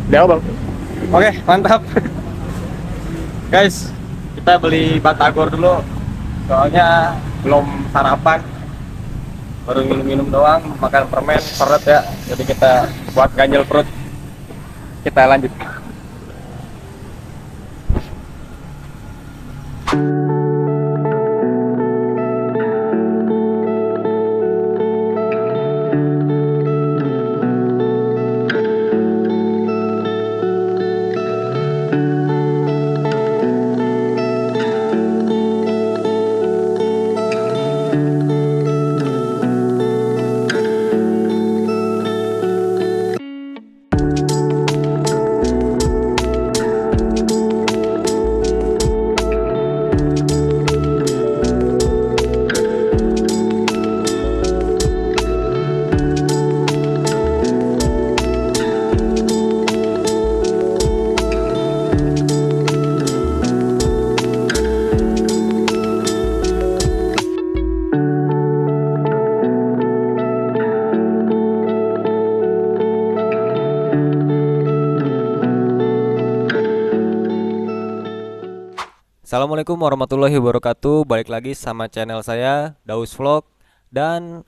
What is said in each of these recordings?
Udah bang. Oke, mantap. Guys, kita beli batagor dulu. Soalnya belum sarapan, baru minum-minum doang, makan permen, perut ya. Jadi kita buat ganjel perut. Kita lanjut. Assalamualaikum warahmatullahi wabarakatuh. Balik lagi sama channel saya Daus Vlog. Dan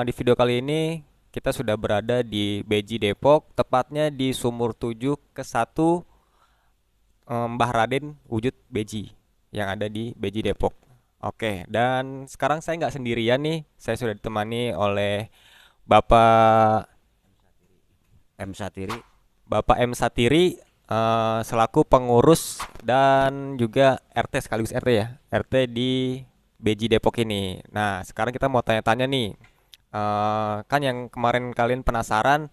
di video kali ini kita sudah berada di Beji Depok, tepatnya di Sumur 7 ke 1 Mbah Raden Wujud Beji yang ada di Beji Depok. Oke, dan sekarang saya nggak sendirian nih. Saya sudah ditemani oleh Bapak M Satiri. Bapak M Satiri, selaku pengurus dan juga RT sekaligus RT ya, RT di Beji Depok ini. Nah, sekarang kita mau tanya-tanya nih. Kan yang kemarin kalian penasaran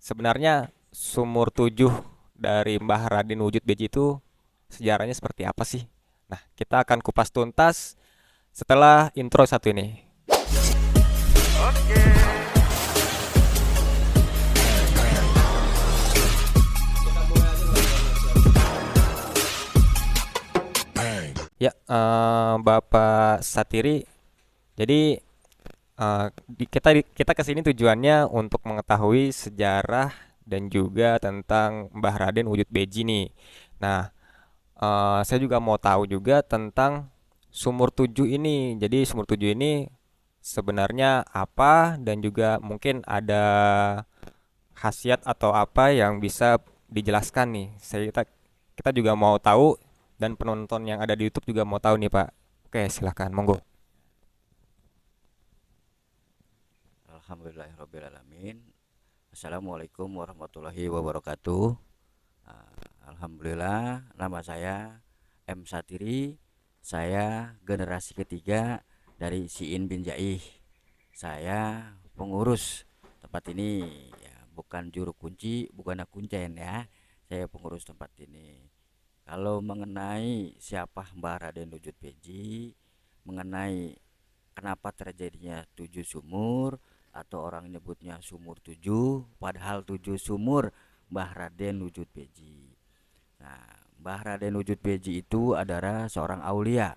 sebenarnya Sumur 7 dari Mbah Raden Wujud Beji itu sejarahnya seperti apa sih? Nah, kita akan kupas tuntas setelah intro satu ini. Ya, Bapak Satiri. Jadi kita kesini tujuannya untuk mengetahui sejarah dan juga tentang Mbah Raden Wujud Beji nih. Nah, saya juga mau tahu juga tentang Sumur 7 ini. Jadi Sumur 7 ini sebenarnya apa dan juga mungkin ada khasiat atau apa yang bisa dijelaskan nih. Kita juga mau tahu dan penonton yang ada di YouTube juga mau tahu nih Pak. Oke, silahkan, monggo. Alhamdulillahirrabbilalamin. Assalamualaikum warahmatullahi wabarakatuh. Alhamdulillah, nama saya M Satiri. Saya generasi ketiga dari Siin bin Jaih. Saya pengurus tempat ini ya, bukan juru kunci, bukan kuncen ya. Saya pengurus tempat ini. Kalau mengenai siapa Mbah Raden Wujud Beji, mengenai kenapa terjadinya 7 sumur atau orang nyebutnya sumur 7, padahal 7 sumur Mbah Raden Wujud Beji. Nah, Mbah Raden Wujud Beji itu adalah seorang aulia,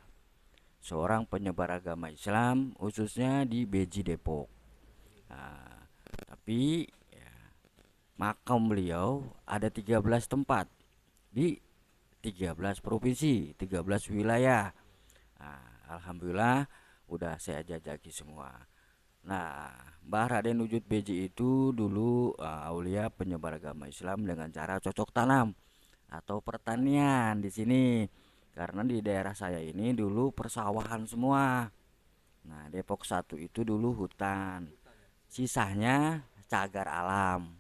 seorang penyebar agama Islam khususnya di Beji Depok. Nah, tapi ya, makam beliau ada 13 tempat di 13 provinsi, 13 wilayah. Nah, alhamdulillah udah saya jajaki semua. Nah, Mbah Raden Wujud Beji itu dulu aulia penyebar agama Islam dengan cara cocok tanam atau pertanian di sini. Karena di daerah saya ini dulu persawahan semua. Nah, Depok 1 itu dulu hutan. Sisanya cagar alam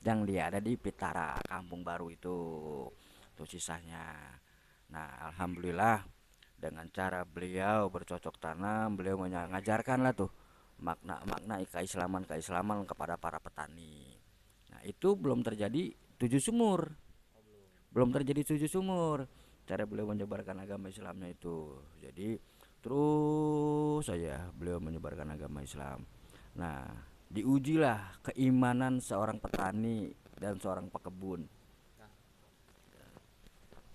yang dia ada di Pitara, Kampung Baru itu. Itu sisanya. Nah, alhamdulillah dengan cara beliau bercocok tanam, beliau mengajarkan lah tuh makna-makna keislaman kepada para petani. Nah, itu belum terjadi 7 sumur, belum terjadi 7 sumur. Cara beliau menyebarkan agama Islamnya itu. Jadi terus saya beliau menyebarkan agama Islam. Nah, diujilah keimanan seorang petani dan seorang pekebun.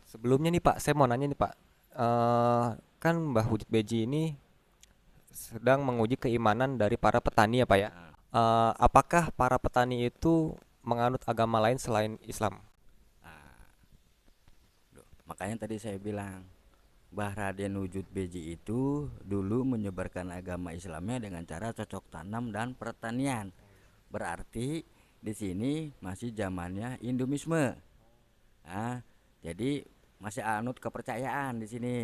Sebelumnya nih Pak, saya mau nanya nih Pak. Kan Mbah Wujud Beji ini sedang menguji keimanan dari para petani ya Pak ya. Nah, Apakah para petani itu menganut agama lain selain Islam? Makanya tadi saya bilang Mbah Raden Wujud Beji itu dulu menyebarkan agama Islamnya dengan cara cocok tanam dan pertanian. Berarti di sini masih zamannya Indomisme. Nah, jadi masih anut kepercayaan di sini.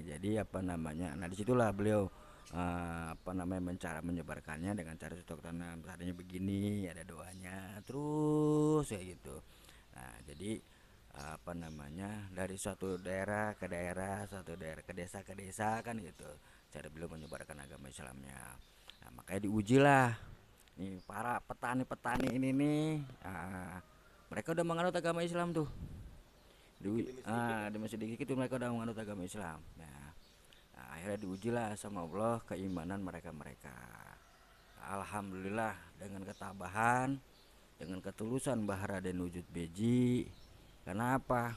Jadi apa namanya? Nah, disitulah beliau apa namanya mencara menyebarkannya dengan cara cocok tanam. Tadinya begini, ada doanya, terus kayak gitu. Nah, jadi apa namanya dari suatu daerah ke daerah, suatu daerah ke desa kan gitu. Cara beliau menyebarkan agama Islamnya. Nah, makanya diujilah nih para petani-petani ini nih. Mereka udah menganut agama Islam tuh di masjid dikit itu mereka udah menganut agama Islam. Nah, akhirnya diujilah sama Allah keimanan mereka. Alhamdulillah dengan ketabahan, dengan ketulusan Mbah Raden Wujud Beji. Karena apa?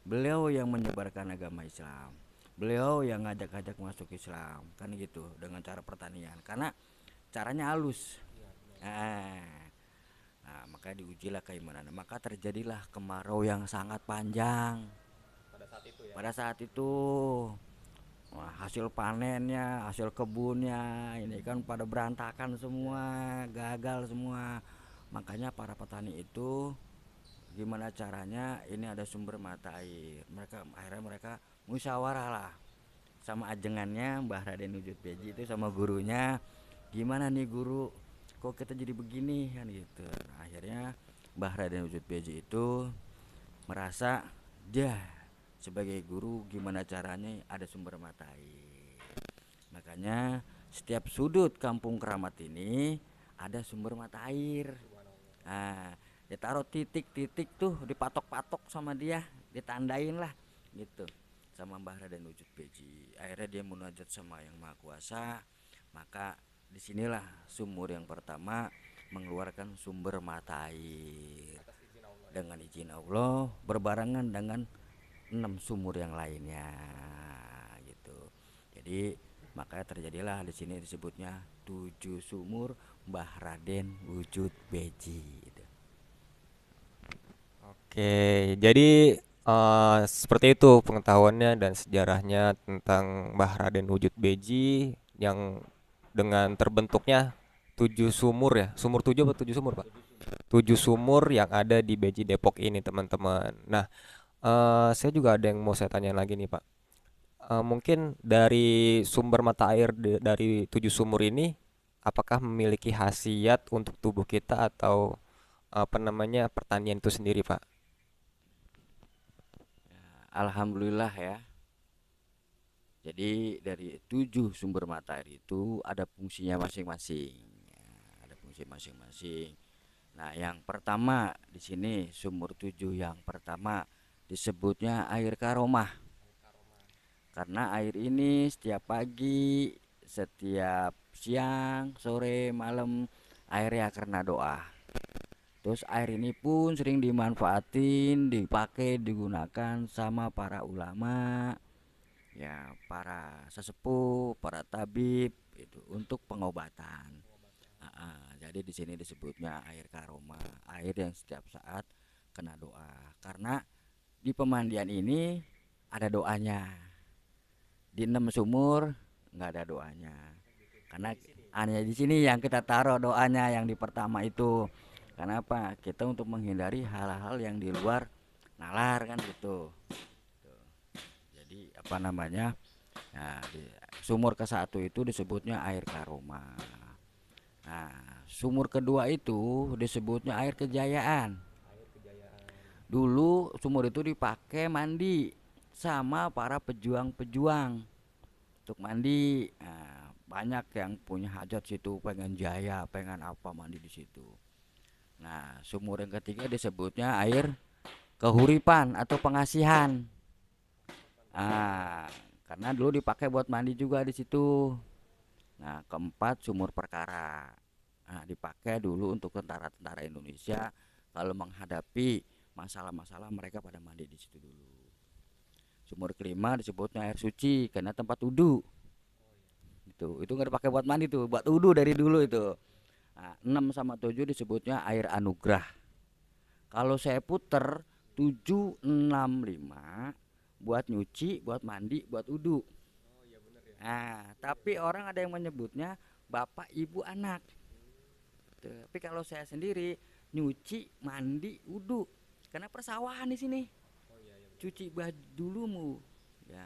Beliau yang menyebarkan agama Islam. Beliau yang ngajak-ngajak masuk Islam, kan gitu dengan cara pertanian. Karena caranya halus. Nah, nah, maka diujilah keimanan. Maka terjadilah kemarau yang sangat panjang pada saat itu. Wah, hasil panennya, hasil kebunnya ini kan pada berantakan semua, gagal semua. Makanya para petani itu gimana caranya ini ada sumber mata air. Akhirnya mereka musyawarah lah sama ajengannya Mbah Raden Wujud Beji itu sama gurunya. Gimana nih guru? Kok kita jadi begini kan gitu. Nah, akhirnya Mbah Raden Wujud Beji itu merasa dia sebagai guru gimana caranya ada sumber mata air. Makanya setiap sudut kampung Keramat ini ada sumber mata air. Nah, dia taruh titik-titik tuh dipatok-patok sama dia, ditandain lah gitu sama Mbah Raden Wujud Beji. Akhirnya dia munajat sama Yang Maha Kuasa. Maka disinilah sumur yang pertama mengeluarkan sumber mata air dengan izin Allah berbarengan dengan 6 sumur yang lainnya gitu. Jadi makanya terjadilah di sini disebutnya 7 sumur Mbah Raden Wujud Beji gitu. Oke, jadi seperti itu pengetahuannya dan sejarahnya tentang Mbah Raden Wujud Beji yang dengan terbentuknya 7 sumur ya, sumur 7 atau 7 sumur Pak? 7 sumur yang ada di Beji Depok ini teman-teman. Nah, saya juga ada yang mau saya tanya lagi nih Pak. Mungkin dari sumber mata air dari 7 sumur ini, apakah memiliki khasiat untuk tubuh kita atau apa namanya pertanian itu sendiri Pak? Alhamdulillah ya. Jadi dari 7 sumber mata air itu ada fungsinya masing-masing. Ya, ada fungsi masing-masing. Nah, yang pertama di sini sumur 7 yang pertama disebutnya air karomah. Karena air ini setiap pagi, setiap siang, sore, malam airnya karena doa. Terus air ini pun sering dimanfaatin, dipakai, digunakan sama para ulama, ya para sesepuh, para tabib itu untuk pengobatan. Jadi di sini disebutnya air karoma, air yang setiap saat kena doa. Karena di pemandian ini ada doanya. Di 6 sumur nggak ada doanya. Karena hanya di sini yang kita taruh doanya yang di pertama itu. Kenapa? Kita untuk menghindari hal-hal yang di luar nalar kan gitu. Jadi apa namanya? Nah, di sumur ke-1 itu disebutnya air karoma. Nah, sumur kedua itu disebutnya air kejayaan. Dulu sumur itu dipakai mandi sama para pejuang-pejuang untuk mandi. Nah, banyak yang punya hajat situ, pengen jaya, pengen apa mandi di situ. Nah, sumur yang ketiga disebutnya air kehuripan atau pengasihan. Ah, karena dulu dipakai buat mandi juga di situ. Nah, keempat sumur perkara. Nah, dipakai dulu untuk tentara-tentara Indonesia kalau menghadapi masalah-masalah mereka pada mandi di situ dulu. Sumur kelima disebutnya air suci karena tempat wudhu. Itu nggak dipakai buat mandi tuh, buat wudhu dari dulu itu. Nah, 6 sama 7 disebutnya air anugerah. Kalau saya puter 7, 6, 5 buat nyuci, buat mandi, buat udu. Nah, tapi orang ada yang menyebutnya bapak, ibu, anak. Tapi kalau saya sendiri nyuci, mandi, udu. Karena persawahan di sini. Cuci baju dulu mu, ya.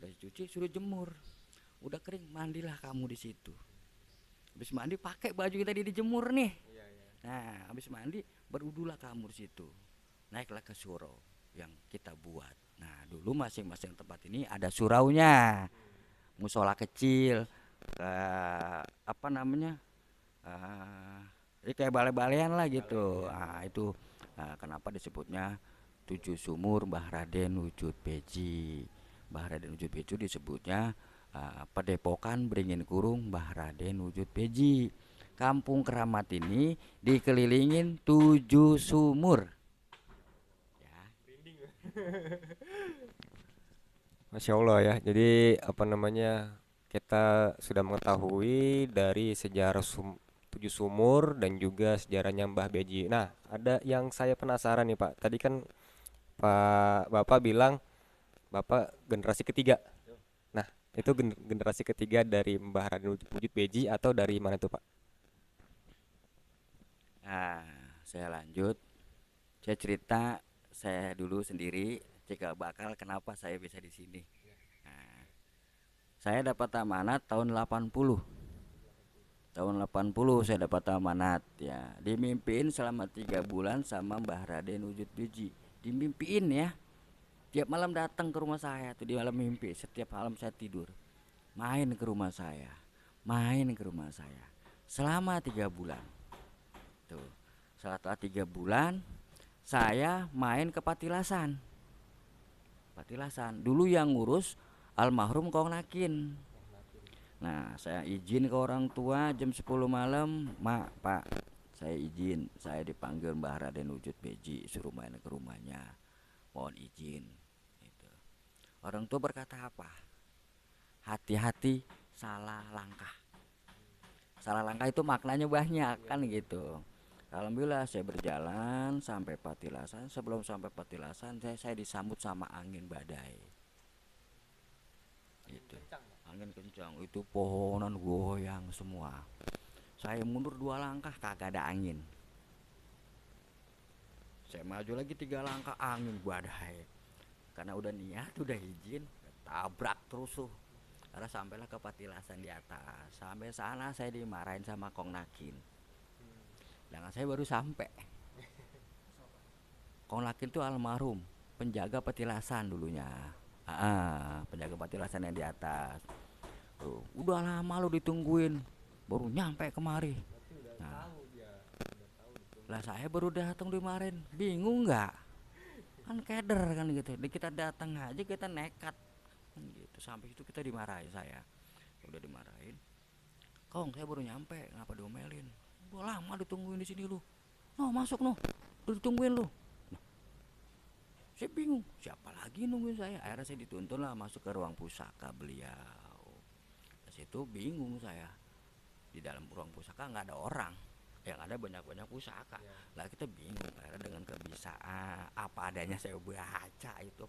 Udah cuci suruh jemur. Udah kering mandilah kamu di situ. Habis mandi pakai baju kita dijemur nih. Nah, habis mandi berudulah kamu di situ. Naiklah ke surau yang kita buat. Nah, dulu masing-masing tempat ini ada suraunya. Musola kecil, apa namanya? Jadi kayak balai-balean lah gitu. Nah, itu kenapa disebutnya tujuh sumur Mbah Raden Wujud Beji. Mbah Raden Wujud Beji disebutnya Padepokan Beringin Kurung Mbah Raden Wujud Beji. Kampung Keramat ini dikelilingin tujuh sumur. Ya. Masya Allah ya. Jadi apa namanya, kita sudah mengetahui dari sejarah tujuh sumur dan juga sejarahnya Mbah Beji. Nah, ada yang saya penasaran nih Pak. Tadi kan Bapak bilang Bapak generasi ketiga. Nah, itu generasi ketiga dari Mbah Raden Wujud Beji atau dari mana tuh Pak? Nah, saya lanjut. Saya cerita saya dulu sendiri cikal bakal kenapa saya bisa di sini. Nah, saya dapat amanat tahun 80. Tahun 80 saya dapat amanat ya. Dimimpiin selama 3 bulan sama Mbah Raden Wujud Biji. Dimimpiin ya. Tiap malam datang ke rumah saya tuh di malam mimpi. Setiap malam saya tidur. Main ke rumah saya. Main ke rumah saya. Selama 3 bulan. Tuh. Setelah 3 bulan saya main ke Patilasan. Patilasan. Dulu yang ngurus almarhum Kong Nakin. Nah, saya izin ke orang tua jam 10 malam, "Mak, Pak, saya izin, saya dipanggil Mbah Raden Wujud Beji, suruh main ke rumahnya. Mohon izin." Gitu. Orang tua berkata apa? Hati-hati salah langkah. Salah langkah itu maknanya banyak kan gitu. Alhamdulillah saya berjalan sampai Patilasan. Sebelum sampai Patilasan saya disambut sama angin badai. Gitu. Angin kencang, itu pohonan goyang semua. Saya mundur 2 langkah kagak ada angin. Saya maju lagi 3 langkah angin badai. Karena udah niat, udah izin, tabrak terus tuh. Karena sampailah ke Patilasan di atas. Sampai sana saya dimarahin sama Kong Nakin. Jangan saya baru sampai. Kong Nakin tuh almarhum, penjaga Patilasan dulunya. Penjaga Patilasan yang di atas. Tuh, udah lama lu ditungguin, baru nyampe kemari. Nah, lah saya baru datang kemarin, bingung nggak? Kan keder kan gitu. Kita datang aja kita nekat. Kan gitu. Sampai itu kita dimarahin saya. Udah dimarahin. Kong, saya baru nyampe, ngapa diomelin? Udah lama ditungguin di sini lu. No, masuk no. Udah ditungguin lu. Nah, saya bingung, siapa lagi nungguin saya? Akhirnya saya dituntun lah masuk ke ruang pusaka beliau. Di situ bingung saya. Di dalam ruang pusaka nggak ada orang, yang ada banyak-banyak pusaka. Lah kita bingung akhirnya dengan kebisaan apa adanya saya baca itu,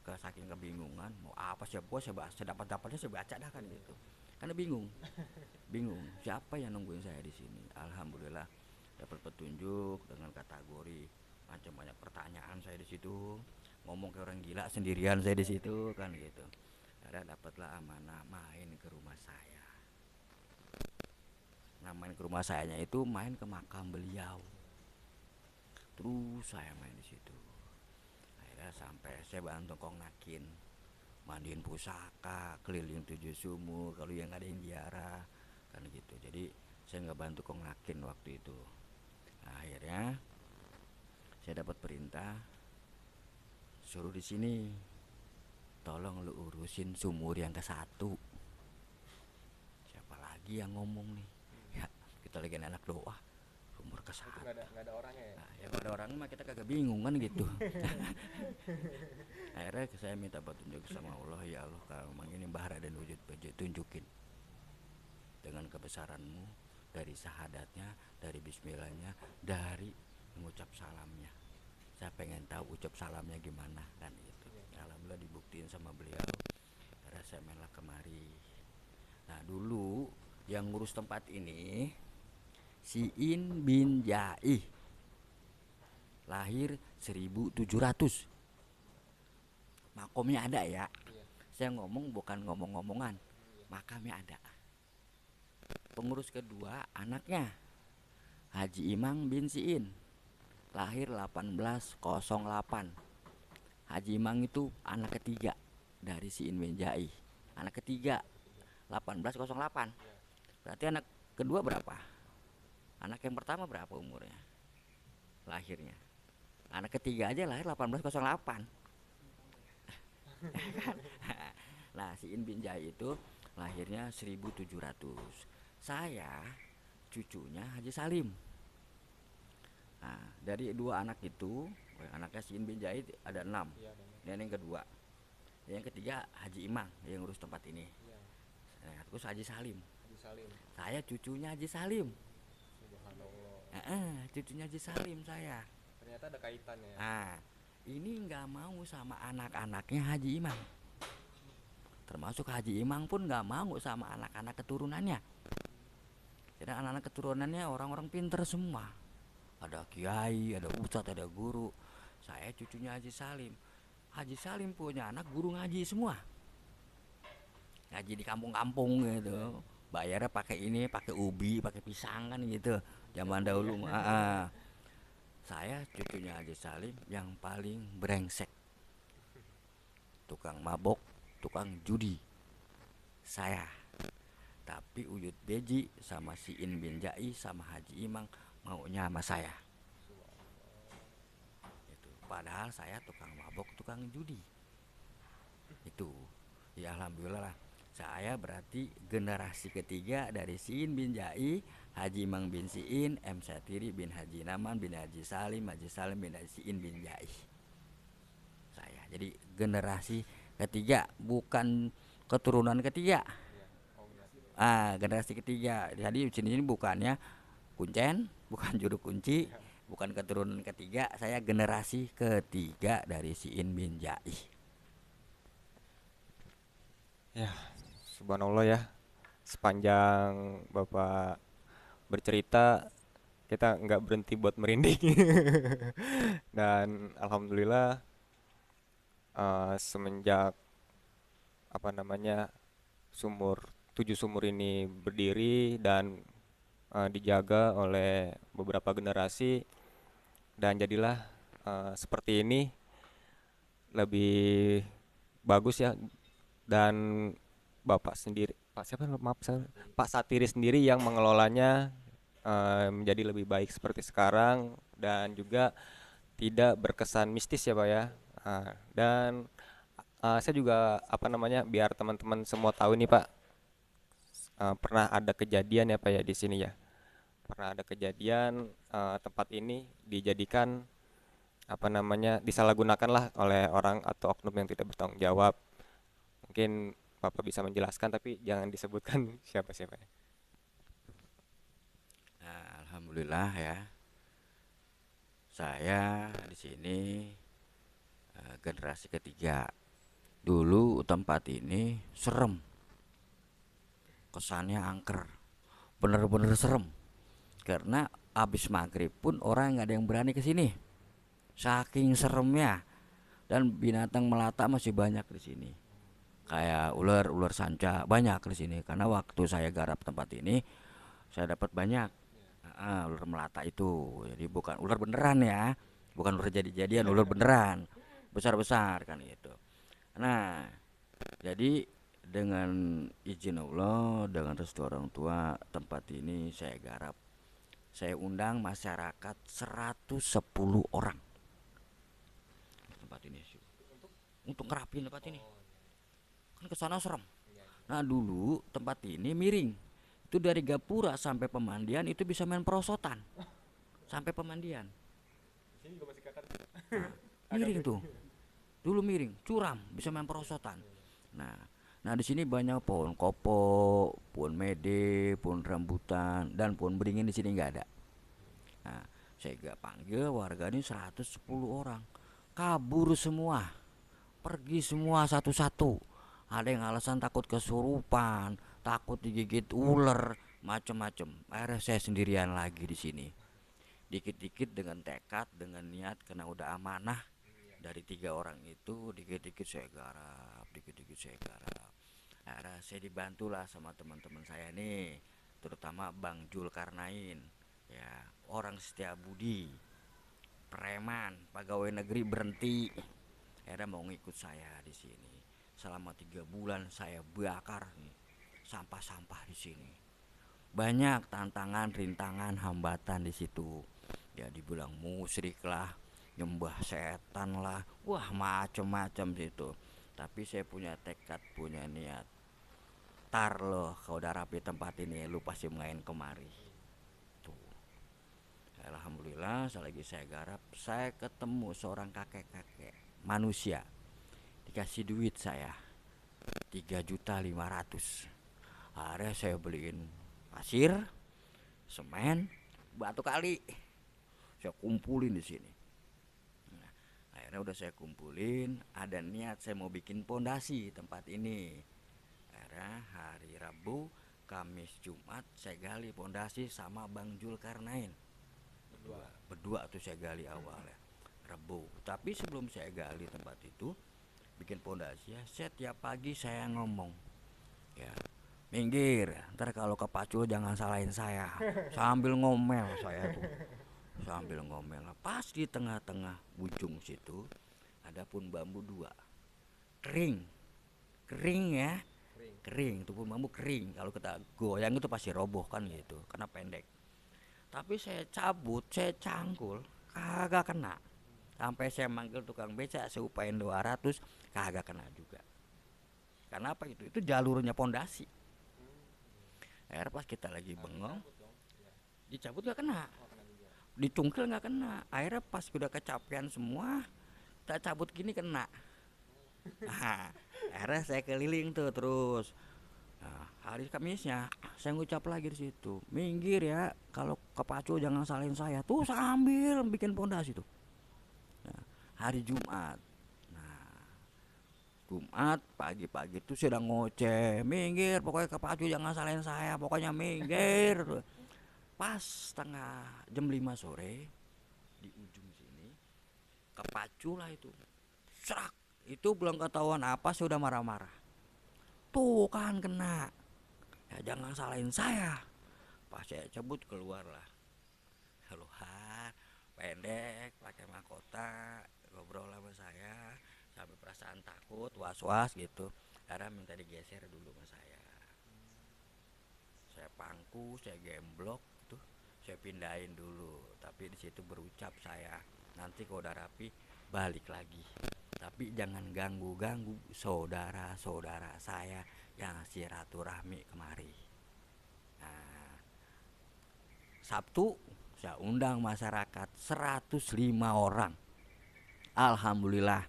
ke saking kebingungan mau apa sih bos, saya dapat-dapatnya saya baca dah kan gitu. Karena bingung siapa yang nungguin saya di sini. Alhamdulillah dapat petunjuk dengan kategori macam banyak pertanyaan. Saya di situ ngomong kayak orang gila sendirian saya di situ kan gitu. Ada dapatlah amanah main ke rumah saya. Nah, main ke rumah sayanya itu main ke makam beliau. Terus saya main di situ. Akhirnya sampai saya bantu Kong Nakin mandiin pusaka, keliling 7 sumur kalau yang ada yang ziarah kan gitu. Jadi saya nggak bantu Kong Nakin waktu itu. Nah, akhirnya saya dapat perintah suruh di sini tolong lu urusin sumur yang ke 1. Siapa lagi yang ngomong nih? Ya, kita lagi anak doa. Sumur ke 1. Nggak ada orangnya ya? Nah, ya kalau ada orang mah kita kagak bingung kan gitu. Akhirnya saya minta petunjuk sama Allah, ya Allah kalau memang ini Mbah Raden Wujud Beji, tunjukin dengan kebesaranmu, dari syahadatnya, dari bismillahnya, dari mengucap salamnya. Saya pengen tahu ucap salamnya gimana kan gitu. Alhamdulillah dibuktiin sama beliau, karena saya menolak kemari. Nah dulu yang ngurus tempat ini si In bin Jaih, lahir 1700. Makomnya ada ya, saya ngomong bukan ngomong-ngomongan, makamnya ada. Pengurus kedua anaknya Haji Imang bin Siin, lahir 1808. Haji Imang itu anak ketiga dari Siin bin Jaih, anak ketiga 1808. Berarti anak kedua berapa? Anak yang pertama berapa umurnya? Lahirnya. Anak ketiga aja lahir 1808. Nah, Siin bin Jaih itu lahirnya 1700. Saya cucunya Haji Salim. Nah, dari dua anak itu, anaknya Siin bin Jaih ada 6. Dan yang kedua, yang ketiga Haji Imang yang ngurus tempat ini. Nah, terus Haji Salim. Saya cucunya Haji Salim. Cucunya Haji Salim saya. Ternyata ada kaitannya. Nah, ini nggak mau sama anak-anaknya Haji Imang. Termasuk Haji Imang pun nggak mau sama anak-anak keturunannya. Jadi anak-anak keturunannya orang-orang pinter semua. Ada kiai, ada ustadz, ada guru. Saya cucunya Haji Salim. Haji Salim punya anak guru ngaji semua. Ngaji di kampung-kampung gitu. Bayarnya pakai ini, pakai ubi, pakai pisang kan gitu. Zaman dahulu. Saya cucunya Haji Salim yang paling brengsek. Tukang mabok, tukang judi. Saya. Tapi Uyut Beji sama si In bin Jaih sama Haji Imang maunya sama saya. Itu. Padahal saya tukang mabok, tukang judi. Itu. Ya alhamdulillah lah. Saya berarti generasi ketiga dari Siin bin Jaih, Haji Imang bin Siin, M Satiri bin Haji Naman bin Haji Salim bin Haji Siin bin Jaih. Saya jadi generasi ketiga, bukan keturunan ketiga. Generasi ketiga. Jadi sini bukannya kuncen, bukan juru kunci, bukan keturunan ketiga. Saya generasi ketiga dari Siin bin Jaih. Ya, subhanallah ya. Sepanjang Bapak bercerita, kita nggak berhenti buat merinding. Dan alhamdulillah semenjak apa namanya tujuh sumur ini berdiri dan dijaga oleh beberapa generasi dan jadilah seperti ini lebih bagus ya. Dan Bapak sendiri, Pak siapa, maaf saya, Pak Satiri sendiri yang mengelolanya menjadi lebih baik seperti sekarang dan juga tidak berkesan mistis ya Pak ya. Dan saya juga apa namanya, biar teman-teman semua tahu nih Pak, pernah ada kejadian ya Pak ya di sini ya. Pernah ada kejadian tempat ini dijadikan apa namanya, disalahgunakan lah oleh orang atau oknum yang tidak bertanggung jawab. Mungkin Bapak bisa menjelaskan tapi jangan disebutkan siapa-siapa ya. Nah, alhamdulillah ya. Saya di sini generasi ketiga. Dulu tempat ini serem. Kesannya angker. Bener-bener serem. Karena abis maghrib pun orang nggak ada yang berani ke sini. Saking seremnya. Dan binatang melata masih banyak di sini. Kayak ular sanca banyak di sini. Karena waktu saya garap tempat ini, saya dapat banyak ular melata itu. Jadi bukan ular beneran ya, bukan ular jadi-jadian, ular beneran besar-besar kan gitu. Nah, jadi dengan izin Allah, dengan restu orang tua, tempat ini saya garap. Saya undang masyarakat 110 orang tempat ini untuk ngerapin tempat ini. Kan kesana serem. Nah dulu tempat ini miring. Itu dari Gapura sampai Pemandian itu bisa main perosotan. Sampai Pemandian. Miring tuh. Dulu miring, curam, bisa main perosotan. Nah di sini banyak pohon kopo, pohon mede, pohon rambutan, dan pohon beringin di sini nggak ada. Nah, saya gak panggil warga ini 110 orang. Kabur semua. pergi semua satu-satu. Ada yang alasan takut kesurupan, takut digigit ular, macem-macem. Akhirnya saya sendirian lagi di sini. Dikit-dikit dengan tekad, dengan niat, karena udah amanah dari 3 orang itu, dikit-dikit saya garap, dikit-dikit saya garap. Akhirnya saya dibantulah sama teman-teman saya nih, terutama Bang Julkarnain, ya, orang setia budi, preman, pegawai negeri berhenti. Akhirnya mau ngikut saya di sini. Selama 3 bulan saya bakar nih sampah-sampah di sini. Banyak tantangan, rintangan, hambatan di situ. Ya dibilang musyrik lah, nyembah setan lah, wah macem-macem situ. Tapi saya punya tekad, punya niat. Tar loh, kalau udah rapi tempat ini, lu pasti main kemari. Tuh, alhamdulillah, selagi saya garap, saya ketemu seorang kakek-kakek manusia, dikasih duit saya 3.500.000. Akhirnya saya beliin pasir, semen, batu kali, saya kumpulin di sini. Nah, akhirnya udah saya kumpulin, ada niat saya mau bikin pondasi tempat ini. Akhirnya hari Rabu, Kamis, Jumat saya gali pondasi sama Bang Julkarnain. Berdua tuh saya gali awalnya Rabu. Tapi sebelum saya gali tempat itu, bikin pondasi ya, saya tiap pagi saya ngomong, ya, minggir, ntar kalau kepacu jangan salahin saya. Sambil ngomel saya tuh, sambil ngomel. Pas di tengah-tengah ujung situ ada pun bambu 2, kering, kering ya, kering. Itu pun bambu kering, kalau kita goyang itu pasti roboh kan gitu, karena pendek. Tapi saya cabut, saya cangkul, kagak kena. Sampai saya manggil tukang beca, saya upain 200, kagak kena juga. Karena apa itu? Itu jalurnya pondasi. Akhirnya pas kita lagi bengong, dicabut gak kena, dicungkil gak kena. Akhirnya pas udah kecapean semua, kita cabut gini kena. Nah, akhirnya saya keliling tuh terus. Nah, hari Kamisnya saya ngucap lagi di situ, minggir ya, kalau kepacu jangan salahin saya. Tuh sambil bikin pondasi tuh. Nah, hari Jumat, Jumat pagi-pagi tuh sudah ngoceh, minggir, pokoknya kepacu jangan salahin saya, pokoknya minggir. Pas setengah jam 5 sore di ujung sini kepacu lah itu, serak. Itu belum ketahuan apa, saya udah marah-marah. Tuh kan kena, ya jangan salahin saya. Pas saya cabut keluar lah, keluar pendek pakai mahkota, ngobrol sama saya sampai perasaan takut, was-was gitu. Karena minta digeser dulu sama saya pangku, saya gemblok tuh, saya pindahin dulu. Tapi di situ berucap saya, nanti kalau udah rapi balik lagi, tapi jangan ganggu-ganggu saudara-saudara saya yang silaturahmi kemari. Nah, Sabtu saya undang masyarakat 105 orang. Alhamdulillah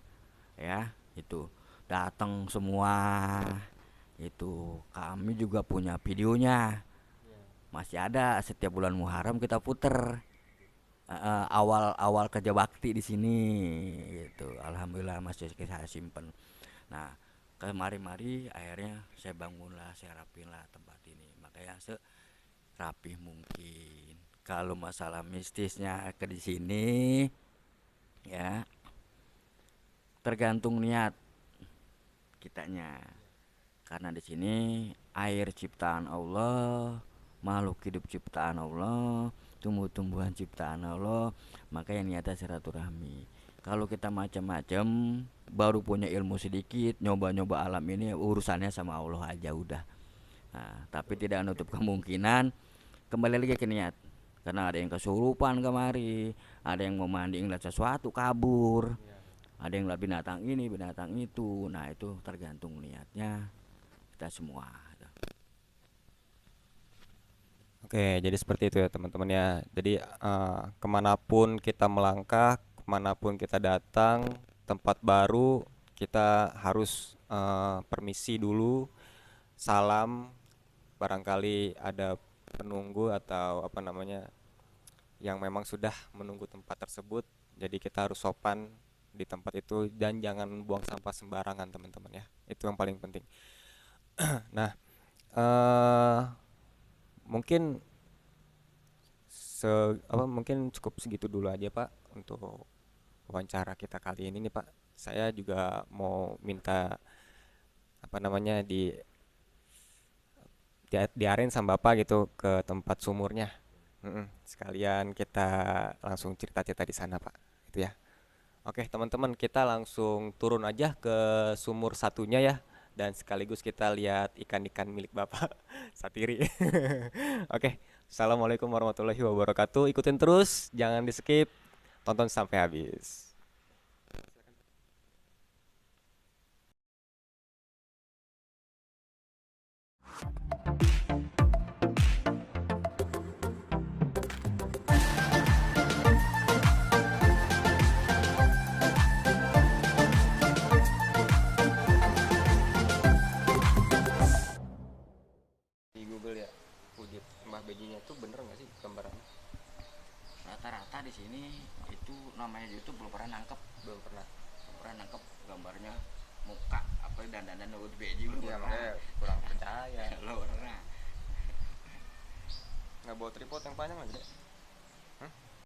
ya, itu datang semua. Itu kami juga punya videonya. Masih ada, setiap bulan Muharram kita puter. Awal-awal kerja bakti di sini gitu. Alhamdulillah masih saya simpen. Nah, kemari-mari akhirnya saya bangun lah, saya rapin lah tempat ini. Makanya serapih mungkin. Kalau masalah mistisnya ke di sini ya, tergantung niat kitanya. Karena di sini air ciptaan Allah, makhluk hidup ciptaan Allah, tumbuh-tumbuhan ciptaan Allah, makanya niatnya silaturahmi. Kalau kita macam-macam, baru punya ilmu sedikit, nyoba-nyoba alam ini, urusannya sama Allah aja udah. Nah, tapi tidak menutup kemungkinan kembali lagi ke niat. Karena ada yang kesurupan kemari, ada yang mau mandi ngeliat sesuatu kabur, ada yang lihat binatang ini, binatang itu. Nah, itu tergantung niatnya kita semua. Oke, jadi seperti itu ya teman-teman ya. Jadi kemanapun kita melangkah, kemanapun kita datang, tempat baru, kita harus permisi dulu, salam. Barangkali ada penunggu atau apa namanya yang memang sudah menunggu tempat tersebut. Jadi kita harus sopan di tempat itu dan jangan buang sampah sembarangan teman-teman ya. Itu yang paling penting. Nah, eh mungkin se mungkin cukup segitu dulu aja Pak untuk wawancara kita kali ini nih Pak. Saya juga mau minta apa namanya diarin sama Bapak gitu ke tempat sumurnya. Sekalian kita langsung cerita-cerita di sana Pak. Itu ya. Oke teman-teman kita langsung turun aja ke sumur satunya ya. Dan sekaligus kita lihat ikan-ikan milik Bapak Satiri. Oke, Assalamualaikum warahmatullahi wabarakatuh. Ikutin terus, jangan di skip, tonton sampai habis. Di Google ya, wujud Mbah Bejinya tuh bener nggak sih gambarannya? Rata-rata di sini itu namanya YouTube belum pernah nangkep, gambarnya muka apa dandanan Wood Beji belum Iya pernah. makanya kurang percaya. Lo pernah. Nggak bawa tripod yang panjang lagi deh.